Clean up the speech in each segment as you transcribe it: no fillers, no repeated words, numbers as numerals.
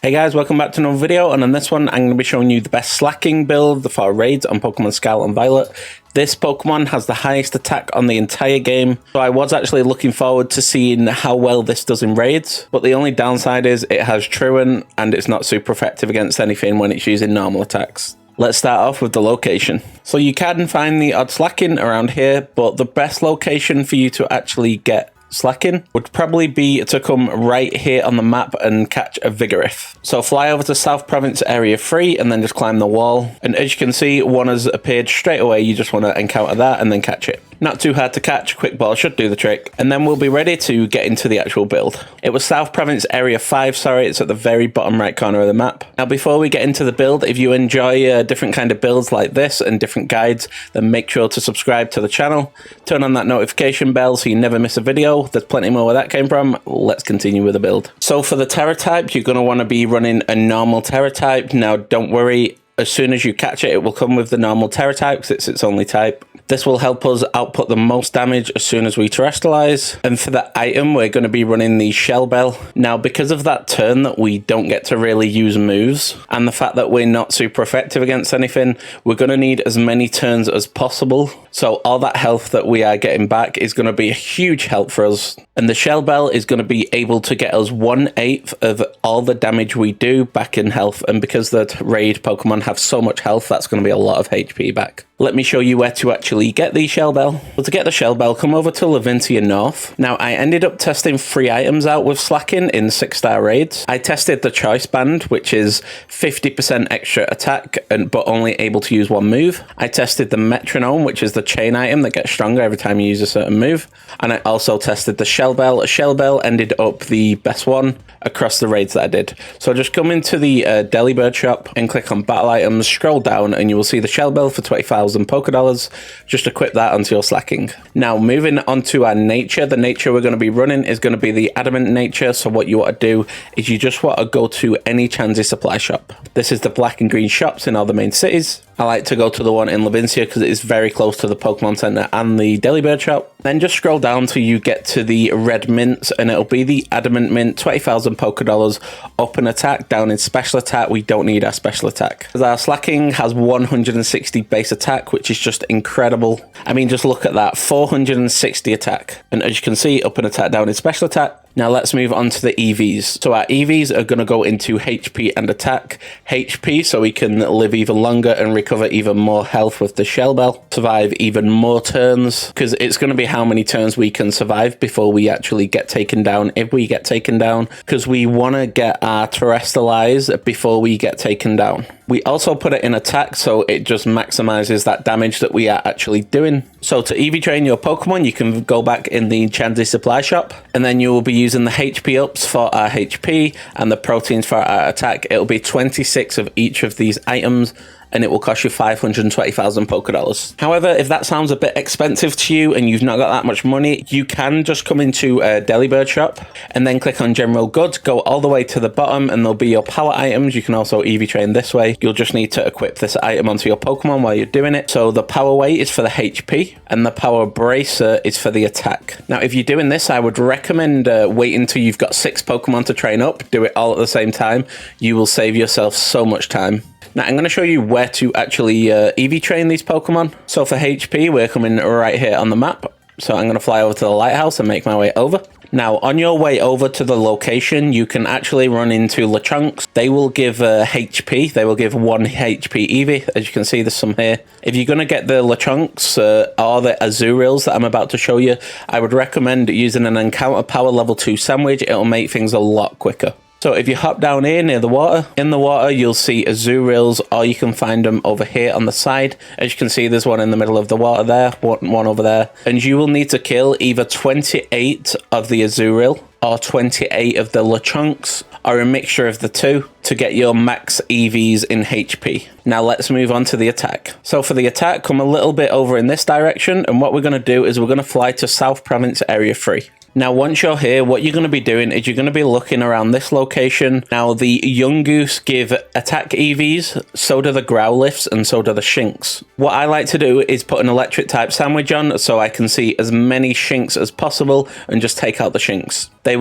Hey guys, welcome back to another video, and on this one I'm going to be showing you the best Slaking build for raids on Pokemon Scarlet and Violet. This Pokemon has the highest attack on the entire game, so I was actually looking forward to seeing how well this does in raids, but the only downside is it has Truant and it's not super effective against anything when it's using normal attacks. Let's start off with the location. So you can find the odd Slaking around here, but the best location for you to actually get Slaking would probably be to come right here on the map and catch a Vigoroth. So fly over to South Province Area 3 and then just climb the wall. And as you can see, one has appeared straight away. You just want to encounter that and then catch it. Not too hard to catch, quick ball should do the trick. And then we'll be ready to get into the actual build. It was South Province Area 5, sorry, it's at the very bottom right corner of the map. Now before we get into the build, if you enjoy different kind of builds like this and different guides, then make sure to subscribe to the channel. Turn on that notification bell so you never miss a video. There's plenty more where that came from. Let's continue with the build. So for the Tera Type, you're going to want to be running a normal Tera Type. Now don't worry, as soon as you catch it, it will come with the normal Tera Type because it's its only type. This will help us output the most damage as soon as we terrestrialize. And for the item, we're going to be running the Shell Bell. Now, because of that turn that we don't get to really use moves, and the fact that we're not super effective against anything, we're going to need as many turns as possible. So all that health that we are getting back is going to be a huge help for us. And the Shell Bell is going to be able to get us 1/8 of all the damage we do back in health. And because the raid Pokemon have so much health, that's going to be a lot of HP back. Let me show you where to actually get the Shell Bell. Well, to get the Shell Bell, come over to Levincia North. Now, I ended up testing 3 items out with Slaking in 6-star raids. I tested the Choice Band, which is 50% extra attack, but only able to use 1 move. I tested the Metronome, which is the chain item that gets stronger every time you use a certain move. And I also tested the Shell Bell. Shell Bell ended up the best one across the raids that I did. So just come into the Delibird shop and click on Battle Items, scroll down, and you will see the Shell Bell for 25,000 Pokedollars. Just equip that onto your Slaking. Now, moving on to our nature. The nature we're going to be running is going to be the Adamant nature. So what you want to do is you just want to go to any Chansey supply shop. This is the black and green shops in all the main cities. I like to go to the one in Levincia because it is very close to the Pokemon Center and the Delibird shop. Then just scroll down till you get to the red mints, and it'll be the Adamant mint, 20,000 Pokedollars, up in attack, down in special attack. We don't need our special attack because our Slaking has 160 base attack, which is just incredible. I mean, just look at that, 460 attack. And as you can see, up in attack, down in special attack. Now let's move on to the EVs. So our EVs are going to go into HP and attack. HP so we can live even longer and recover even more health with the Shell Bell. Survive even more turns, because it's going to be how many turns we can survive before we actually get taken down, if we get taken down, because we want to get our terrestrialize before we get taken down. We also put it in attack, so it just maximizes that damage that we are actually doing. So to EV train your Pokemon, you can go back in the Chansey supply shop, and then you will be using the HP ups for our HP and the proteins for our attack. It'll be 26 of each of these items, and it will cost you 520,000 Pokedollars. However, if that sounds a bit expensive to you and you've not got that much money, you can just come into a Delibird shop and then click on General Goods, go all the way to the bottom, and there'll be your power items. You can also EV train this way. You'll just need to equip this item onto your Pokemon while you're doing it. So the Power Weight is for the HP and the Power Bracer is for the attack. Now, if you're doing this, I would recommend waiting until you've got 6 Pokemon to train up. Do it all at the same time. You will save yourself so much time. Now, I'm going to show you where to actually EV train these Pokemon. So for HP, we're coming right here on the map. So I'm going to fly over to the lighthouse and make my way over. Now, on your way over to the location, you can actually run into Lechonks. They will give HP. They will give 1 HP EV. As you can see, there's some here. If you're going to get the Lechonks or the Azurials that I'm about to show you, I would recommend using an Encounter Power Level 2 sandwich. It'll make things a lot quicker. So if you hop down here near the water, in the water you'll see Azurials, or you can find them over here on the side. As you can see, there's one in the middle of the water there, one over there. And you will need to kill either 28 of the Azurial or 28 of the Lechonks, or a mixture of the two, to get your max EVs in HP. Now let's move on to the attack. So for the attack, come a little bit over in this direction, and what we're going to do is we're going to fly to South Province Area 3. Now, once you're here, what you're going to be doing is you're going to be looking around this location. Now, the Yungoos give attack EVs, so do the Growliths, and so do the Shinx. What I like to do is put an electric type sandwich on so I can see as many Shinx as possible and just take out the Shinx. They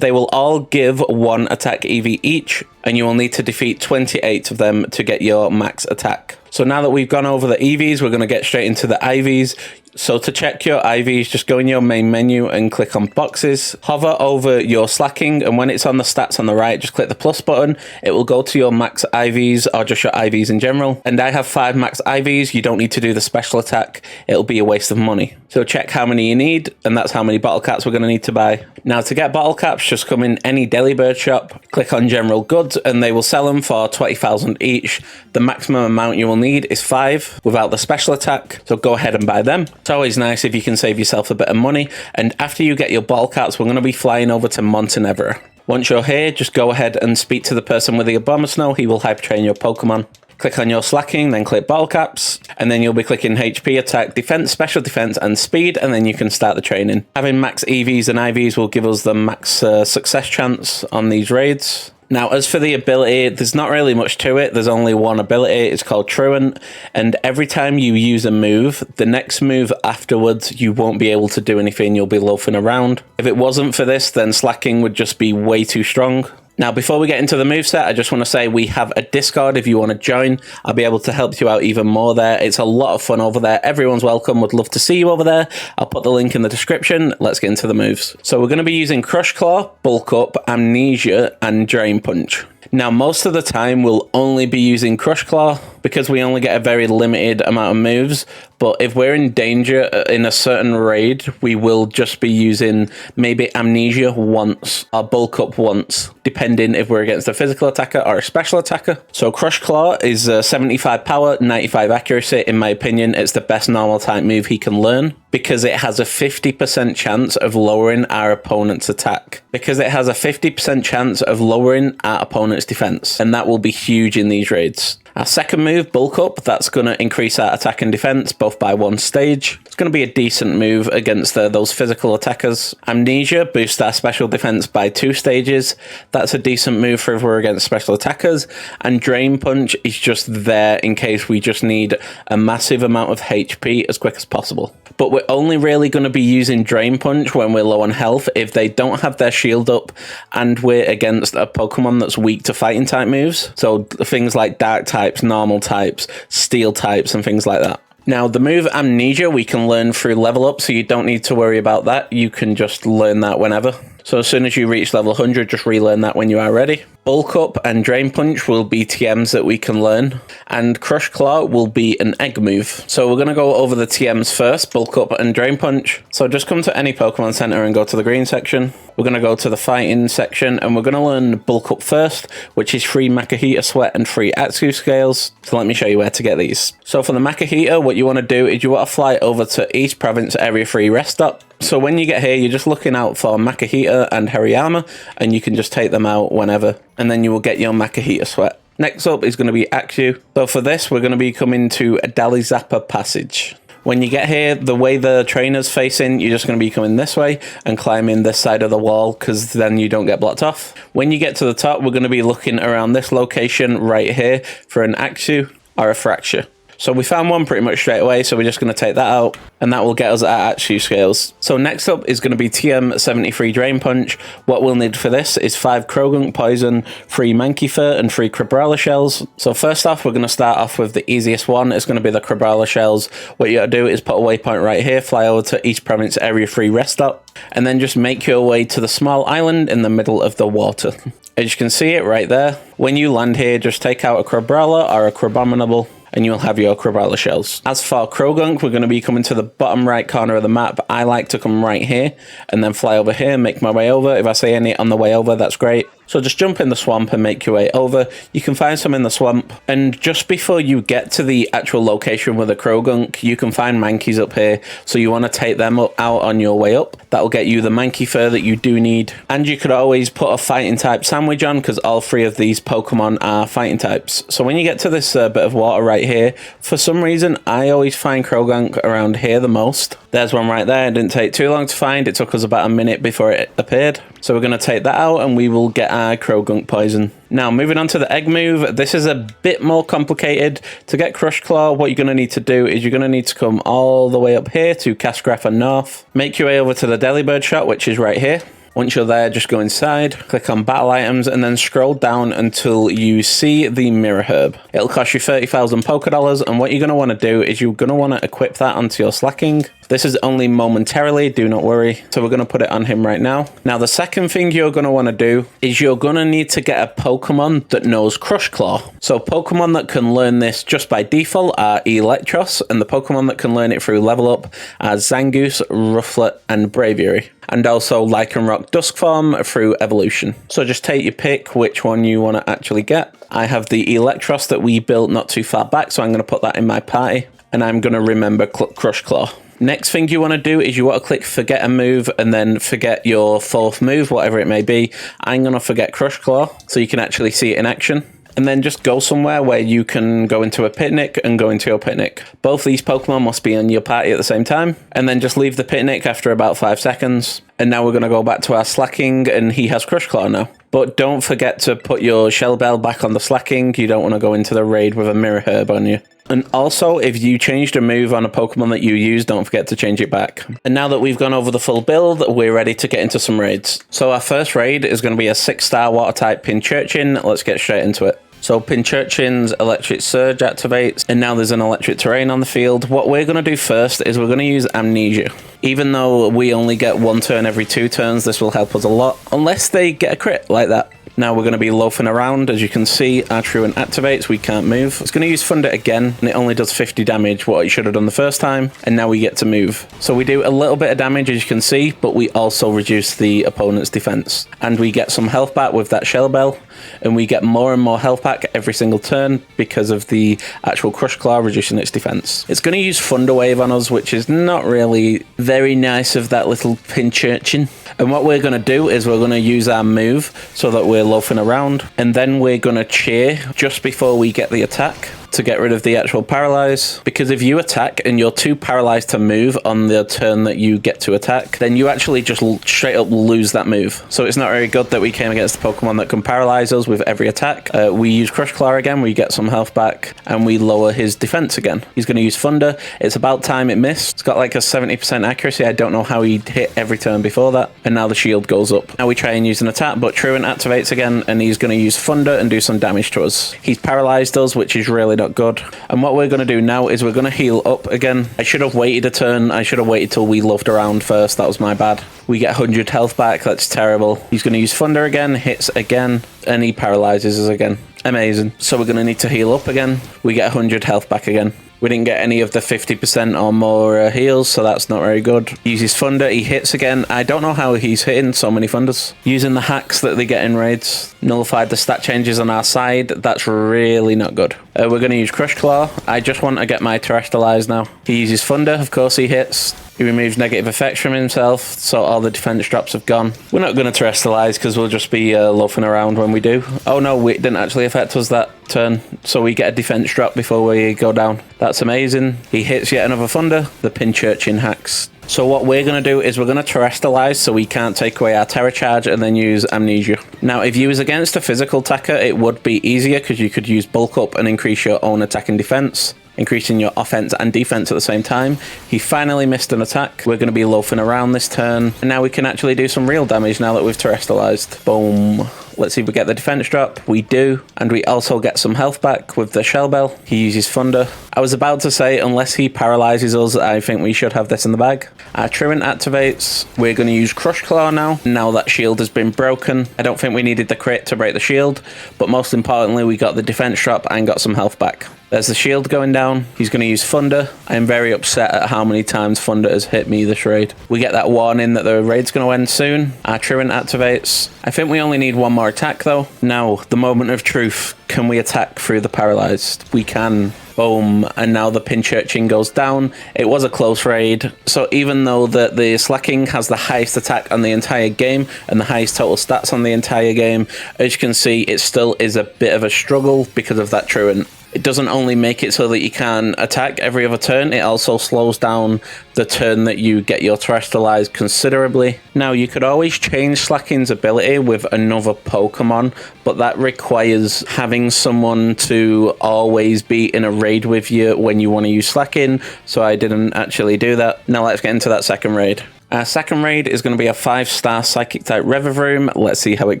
will all give 1 attack EV each, and you will need to defeat 28 of them to get your max attack. So now that we've gone over the EVs, we're going to get straight into the IVs. So to check your IVs, just go in your main menu and click on boxes, hover over your Slaking, and when it's on the stats on the right, just click the plus button. It will go to your max IVs or just your IVs in general. And I have 5 max IVs. You don't need to do the special attack. It'll be a waste of money. So check how many you need, and that's how many bottle caps we're going to need to buy. Now to get bottle caps, just come in any Delibird shop, click on general goods, and they will sell them for 20,000 each. The maximum amount you will need is 5 without the special attack, so go ahead and buy them. It's always nice if you can save yourself a bit of money. And after you get your bottle caps, we're going to be flying over to Montenevera. Once you're here, just go ahead and speak to the person with the Abomasnow. He will hyper train your Pokemon. Click on your Slaking, then click bottle caps, and then you'll be clicking HP, attack, defense, special defense, and speed, and then you can start the training. Having max EVs and IVs will give us the max success chance on these raids. Now, as for the ability, there's not really much to it. There's only one ability. It's called Truant. And every time you use a move, the next move afterwards, you won't be able to do anything. You'll be loafing around. If it wasn't for this, then Slaking would just be way too strong. Now, before we get into the moveset, I just want to say we have a Discord if you want to join. I'll be able to help you out even more there. It's a lot of fun over there. Everyone's welcome. Would love to see you over there. I'll put the link in the description. Let's get into the moves. So we're going to be using Crush Claw, Bulk Up, Amnesia, and Drain Punch. Now, most of the time, we'll only be using Crush Claw because we only get a very limited amount of moves. But if we're in danger in a certain raid, we will just be using maybe Amnesia once or Bulk Up once, depending if we're against a physical attacker or a special attacker. So Crush Claw is 75 power, 95 accuracy. In my opinion, it's the best normal type move he can learn because it has a 50% chance of lowering our opponent's attack. Because it has a 50% chance of lowering our opponent's defense, and that will be huge in these raids. Our second move, Bulk Up, that's going to increase our attack and defense both by 1 stage. It's going to be a decent move against those physical attackers. Amnesia boosts our special defense by 2 stages. That's a decent move for if we're against special attackers. And Drain Punch is just there in case we just need a massive amount of HP as quick as possible. But we're only really going to be using Drain Punch when we're low on health if they don't have their shield up and we're against a Pokemon that's weak to fighting type moves. So things like Dark types, normal types, steel types, and things like that. Now, the move Amnesia we can learn through level up, so you don't need to worry about that. You can just learn that whenever. So as soon as you reach level 100, just relearn that when you are ready. Bulk Up and Drain Punch will be TMs that we can learn, and Crush Claw will be an egg move. So we're going to go over the TMs first, Bulk Up and Drain Punch. So just come to any Pokemon Center and go to the green section. We're going to go to the fighting section, and we're going to learn Bulk Up first, which is 3 Makahita Sweat and 3 Atsu Scales. So let me show you where to get these. So for the Makahita, what you want to do is you want to fly over to East Province Area 3 Rest Stop. So when you get here, you're just looking out for Makahita and Hariyama, and you can just take them out whenever, and then you will get your Makahita Sweat. Next up is going to be Axew. So for this, we're going to be coming to Dalizapa Passage. When you get here, the way the trainer's facing, you're just going to be coming this way and climbing this side of the wall because then you don't get blocked off. When you get to the top, we're going to be looking around this location right here for an Axew or a Fracture. So we found one pretty much straight away, so we're just going to take that out, and that will get us our Atsu Scales. So next up is going to be TM73 Drain Punch. What we'll need for this is 5 Krogunk Poison, 3 Mankey Fur, and 3 Crabrawler Shells. So first off, we're going to start off with the easiest one. It's going to be the Crabrawler Shells. What you got to do is put a waypoint right here, fly over to East Province Area 3 Rest Stop, and then just make your way to the small island in the middle of the water. As you can see it right there, when you land here, just take out a Crabrawler or a Crabominable, and you'll have your Crabrawler Shells. As for Krogunk, we're going to be coming to the bottom right corner of the map. I like to come right here and then fly over here, make my way over. If I see any on the way over, that's great. So just jump in the swamp and make your way over. You can find some in the swamp, and just before you get to the actual location with the Krogunk, you can find Mankeys up here, so you want to take them out on your way up. That will get you the Mankey fur that you do need, and you could always put a fighting type sandwich on, because all 3 of these Pokemon are fighting types. So when you get to this bit of water right here, for some reason I always find Krogunk around here the most. There's one right there. It didn't take too long to find. It took us about a minute before it appeared. So we're going to take that out and we will get our Krogunk poison. Now, moving on to the egg move. This is a bit more complicated. To get Crush Claw, what you're going to need to do is you're going to need to come all the way up here to Cascrafa North. Make your way over to the Delibird shop, which is right here. Once you're there, just go inside, click on battle items, and then scroll down until you see the mirror herb. It'll cost you 30,000 Pokedollars, and what you're going to want to do is you're going to want to equip that onto your Slaking. This is only momentarily, do not worry. So we're going to put it on him right now. Now, the second thing you're going to want to do is you're going to need to get a Pokemon that knows Crush Claw. So Pokemon that can learn this just by default are Electros, and the Pokemon that can learn it through level up are Zangoose, Rufflet, and Braviary. And also Lycanroc Dusk Form through evolution. So just take your pick which one you want to actually get. I have the Electros that we built not too far back, so I'm going to put that in my party. And I'm going to remember Crush Claw. Next thing you want to do is you want to click forget a move and then forget your 4th move, whatever it may be. I'm going to forget Crush Claw so you can actually see it in action. And then just go somewhere where you can go into a picnic and go into your picnic. Both these Pokemon must be in your party at the same time. And then just leave the picnic after about 5 seconds. And now we're going to go back to our Slaking, and he has Crush Claw now. But don't forget to put your Shell Bell back on the Slaking. You don't want to go into the raid with a Mirror Herb on you. And also, if you changed a move on a Pokemon that you use, don't forget to change it back. And now that we've gone over the full build, we're ready to get into some raids. So our first raid is going to be a 6-star Water-type Pinchurchin. Let's get straight into it. So Pinchurchin's Electric Surge activates, and now there's an Electric Terrain on the field. What we're going to do first is we're going to use Amnesia. Even though we only get 1 turn every 2 turns, this will help us a lot, unless they get a crit like that. Now we're going to be loafing around. As you can see, our Truant activates, we can't move. It's going to use Thunder again, and it only does 50 damage, what it should have done the first time, and now we get to move. So we do a little bit of damage, as you can see, but we also reduce the opponent's defense. And we get some health back with that Shell Bell, and we get more and more health back every single turn because of the actual Crush Claw reducing its defense. It's going to use Thunder Wave on us, which is not really very nice of that little Pinchurchin. And what we're going to do is we're going to use our move so that we're loafing around, and then we're going to cheer just before we get the attack to get rid of the actual paralyze, because if you attack and you're too paralyzed to move on the turn that you get to attack, then you actually just straight up lose that move. So it's not very good that we came against a Pokemon that can paralyze us with every attack. We use Crush Claw again, we get some health back, and we lower his defense again. He's going to use Thunder. It's about time it missed. It's got like a 70% accuracy. I don't know how he hit every turn before that, and now the shield goes up. Now we try and use an attack, but Truant activates again, and he's going to use Thunder and do some damage to us. He's paralyzed us, which is really not good. And what we're going to do now is we're going to heal up again. I should have waited a turn. I should have waited till we loafed around first. That was my bad. We get 100 health back. That's terrible. He's going to use Thunder again, hits again, and he paralyzes us again. Amazing. So we're going to need to heal up again. We get 100 health back again. We didn't get any of the 50% or more heals, so that's not very good. He uses Thunder, he hits again. I don't know how he's hitting so many Thunders. Using the hacks that they get in raids. Nullified the stat changes on our side. That's really not good. We're going to use Crush Claw. I just want to get my Terrestrialize now. He uses Thunder, of course he hits. He removes negative effects from himself, so all the defense drops have gone. We're not going to Terrestrialize because we'll just be loafing around when we do. Oh no, it didn't actually affect us that turn, so we get a defense drop before we go down. That's amazing. He hits yet another Thunder. The Pinchurchin hacks. So what we're going to do is we're going to Terrestrialize so we can't take away our Terra Charge and then use Amnesia. Now, if you was against a physical attacker, it would be easier because you could use Bulk Up and increase your own attack and defense, increasing your offense and defense at the same time. He finally missed an attack. We're going to be loafing around this turn, and now we can actually do some real damage now that we've Terrestrialized. Boom. Let's see if we get the defense drop. We do, and we also get some health back with the Shell Bell. He uses Thunder. I was about to say, unless he paralyzes us, I think we should have this in the bag. Our Truant activates. We're going to use Crush Claw now. Now that shield has been broken. I don't think we needed the crit to break the shield, but most importantly, we got the defense drop and got some health back. There's the shield going down. He's going to use Thunder. I'm very upset at how many times Thunder has hit me this raid. We get that warning that the raid's going to end soon. Our Truant activates. I think we only need one more attack though. Now, the moment of truth. Can we attack through the paralyzed? We can. Boom. And now the Pinchurchin goes down. It was a close raid. So even though the Slaking has the highest attack on the entire game and the highest total stats on the entire game, as you can see, it still is a bit of a struggle because of that Truant. It doesn't only make it so that you can attack every other turn, it also slows down the turn that you get your Terrestrialized considerably. Now, you could always change Slaking's ability with another Pokemon, but that requires having someone to always be in a raid with you when you want to use Slaking, so I didn't actually do that. Now let's get into that second raid. Our second raid is going to be a 5-star Psychic type Revavroom. Let's see how it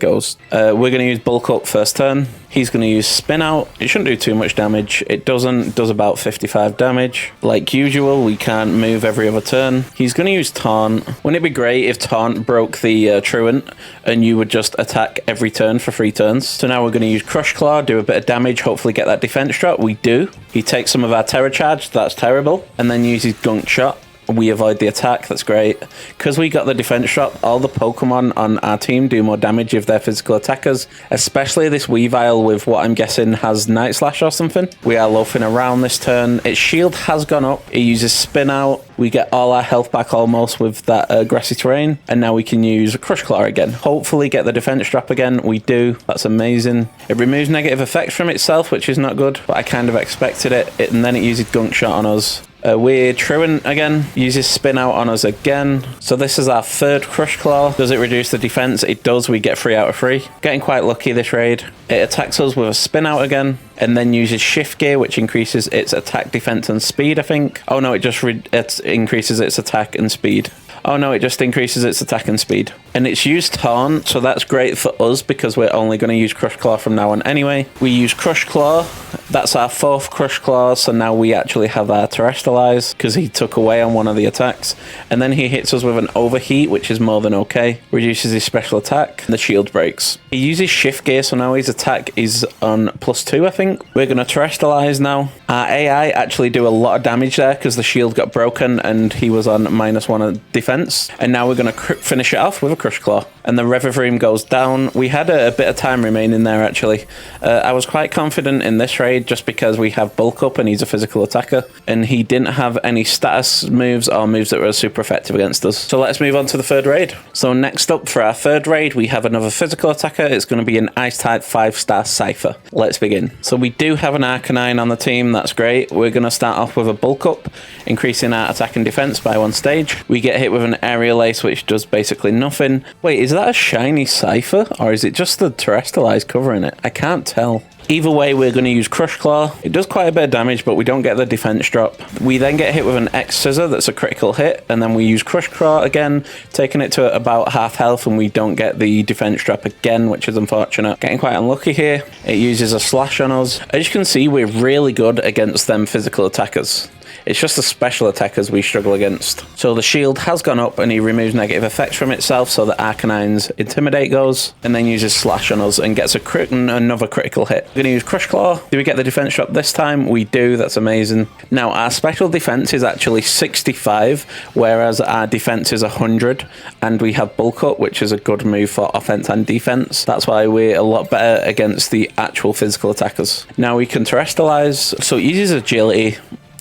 goes. We're going to use Bulk Up first turn. He's going to use Spin Out. It shouldn't do too much damage. It doesn't. It does about 55 damage. Like usual, we can't move every other turn. He's going to use Taunt. Wouldn't it be great if Taunt broke the Truant and you would just attack every turn for 3 turns? So now we're going to use Crush Claw, do a bit of damage, hopefully get that defense drop. We do. He takes some of our Terra Charge. That's terrible. And then uses Gunk Shot. We avoid the attack. That's great. Because we got the defense drop, all the Pokemon on our team do more damage if they're physical attackers, especially this Weavile with what I'm guessing has Night Slash or something. We are loafing around this turn. Its shield has gone up. It uses Spin Out. We get all our health back almost with that grassy terrain. And now we can use Crush Claw again. Hopefully get the defense drop again. We do. That's amazing. It removes negative effects from itself, which is not good, but I kind of expected it. And then it uses Gunk Shot on us. We're Truant again, uses Spin Out on us again. So this is our third Crush Claw. Does it reduce the defense? It does. We get 3 out of 3. Getting quite lucky this raid. It attacks us with a Spin Out again, and then uses Shift Gear, which increases its attack, defense, and speed, I think. Oh no, it just it increases its attack and speed. Oh no, it just increases its attack and speed. And it's used Taunt, so that's great for us because we're only going to use Crush Claw from now on anyway. We use Crush Claw. That's our 4th Crush Claw, so now we actually have our Terrestrialize because he took away on one of the attacks. And then he hits us with an Overheat, which is more than okay. Reduces his special attack, and the shield breaks. He uses Shift Gear, so now his attack is on +2, I think. We're going to Terrestrialize now. Our AI actually do a lot of damage there because the shield got broken and he was on -1 defense. And now we're going to finish it off with a Crush Claw. And the Revavroom goes down. We had a bit of time remaining there, actually. I was quite confident in this raid just because we have Bulk Up and he's a physical attacker. And he didn't have any status moves or moves that were super effective against us. So let's move on to the third raid. So next up for our third raid, we have another physical attacker. It's going to be an Ice-type 5-star Cypher. Let's begin. So we do have an Arcanine on the team. That's great. We're going to start off with a Bulk Up, increasing our attack and defense by 1 stage. We get hit with an Aerial Ace, which does basically nothing. Wait, is that a shiny Cypher? Or is it just the Terrestrialized covering it? I can't tell. Either way, we're going to use Crush Claw. It does quite a bit of damage, but we don't get the defense drop. We then get hit with an X-Scissor that's a critical hit, and then we use Crush Claw again, taking it to about half health, and we don't get the defense drop again, which is unfortunate. Getting quite unlucky here. It uses a Slash on us. As you can see, we're really good against them physical attackers. It's just the special attackers we struggle against. So the shield has gone up and he removes negative effects from itself so that Arcanine's Intimidate goes, and then uses Slash on us and gets another critical hit. We're going to use Crush Claw. Do we get the defense drop this time? We do. That's amazing. Now our special defense is actually 65, whereas our defense is 100, and we have Bulk Up, which is a good move for offense and defense. That's why we're a lot better against the actual physical attackers. Now we can Terrestrialize, so it uses Agility.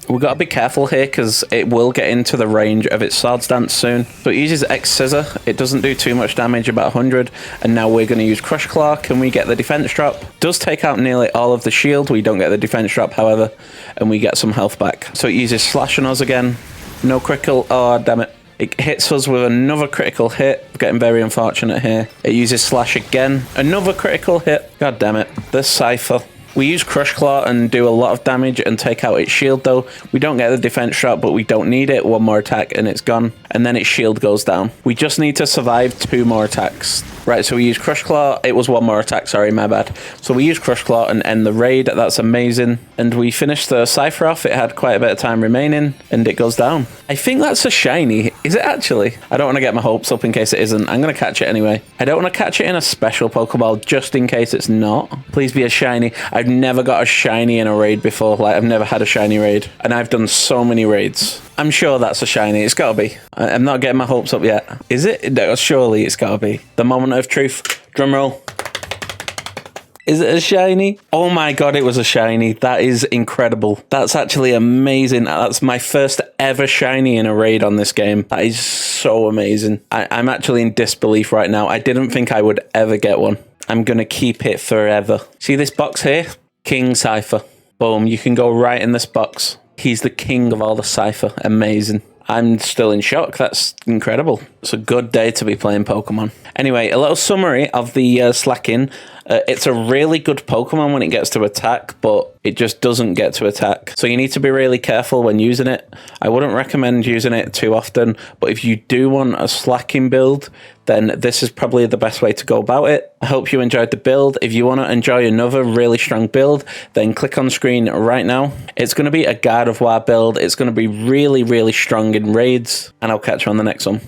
We've got to be careful here because it will get into the range of its Swords Dance soon. So it uses X-Scissor. It doesn't do too much damage, about 100. And now we're going to use Crush Claw. Can we get the defense drop? Does take out nearly all of the shield. We don't get the defense drop, however. And we get some health back. So it uses Slash on us again. No critical. Oh, damn it. It hits us with another critical hit. Getting very unfortunate here. It uses Slash again. Another critical hit. God damn it. This Cypher. We use Crush Claw and do a lot of damage and take out its shield though. We don't get the defense drop, but we don't need it. 1 more attack and it's gone. And then its shield goes down. We just need to survive 2 more attacks. Right, so we use Crush Claw. It was 1 more attack, sorry, my bad. So we use Crush Claw and end the raid. That's amazing. And we finished the Cypher off. It had quite a bit of time remaining and it goes down. I think that's a shiny. Is it actually? I don't want to get my hopes up in case it isn't. I'm going to catch it anyway. I don't want to catch it in a special Pokeball just in case it's not. Please be a shiny. I've never got a shiny in a raid before. Like, I've never had a shiny raid. And I've done so many raids. I'm sure that's a shiny. It's got to be. I'm not getting my hopes up yet. Is it? No, surely it's got to be. The moment of truth. Drum roll. Is it a shiny? Oh my god, it was a shiny. That is incredible. That's actually amazing. That's my first ever shiny in a raid on this game. That is so amazing. I'm actually in disbelief right now. I didn't think I would ever get one. I'm going to keep it forever. See this box here? King Cypher. Boom, you can go right in this box. He's the king of all the Cypher. Amazing. I'm still in shock. That's incredible. It's a good day to be playing Pokemon. Anyway, a little summary of the Slaking. It's a really good Pokemon when it gets to attack, but it just doesn't get to attack. So you need to be really careful when using it. I wouldn't recommend using it too often, but if you do want a Slaking build, then this is probably the best way to go about it. I hope you enjoyed the build. If you want to enjoy another really strong build, then click on screen right now. It's going to be a God of War build. It's going to be really, really strong in raids, and I'll catch you on the next one.